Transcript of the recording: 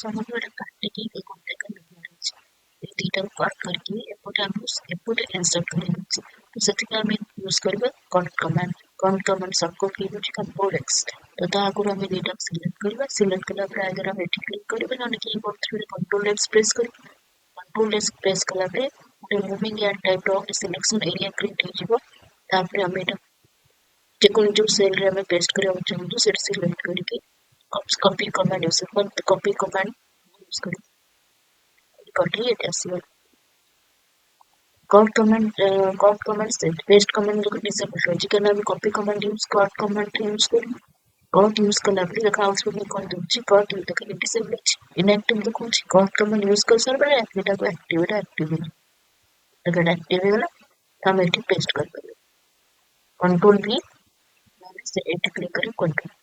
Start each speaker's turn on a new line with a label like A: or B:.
A: समझ काटिकी एक घंटे का नंबर अछि ए तीटा कट करके एपोटे इंसर्ट करेंगे तो सेतिका हम यूज करबे कट कमांड सबको की होची कंट्रोल एक्स तो ता आगुर हम डेटा सिलेक्ट कला पर अगर हम एठी क्लिक करबे ना keyboard through control x press कला पर गोटे मूविंग एयर टाइप रो सिलेक्शन एरिया क्रिएट हो जिवो तापर हम एटा जेकोन जो सेल रे हम पेस्ट करबा चाहू सेट सिलेक्ट करके copy command use copy command use करके ये आसीबो कट कमांड से पेस्ट कमांड को डिसेबल हो जिकन हम कॉपी कमांड यूज करी कट यूज कला पर देखा आउटपुट में कौन दूची कट यूज करके डिसेबल इनएक्टिव देखो कट कमांड यूज कर सर बड़ा एटा को एक्टिव अगर एक्टिव है तो हम एटी पेस्ट कर पाए कंट्रोल भी से एटी क्लिक करें कंट्रोल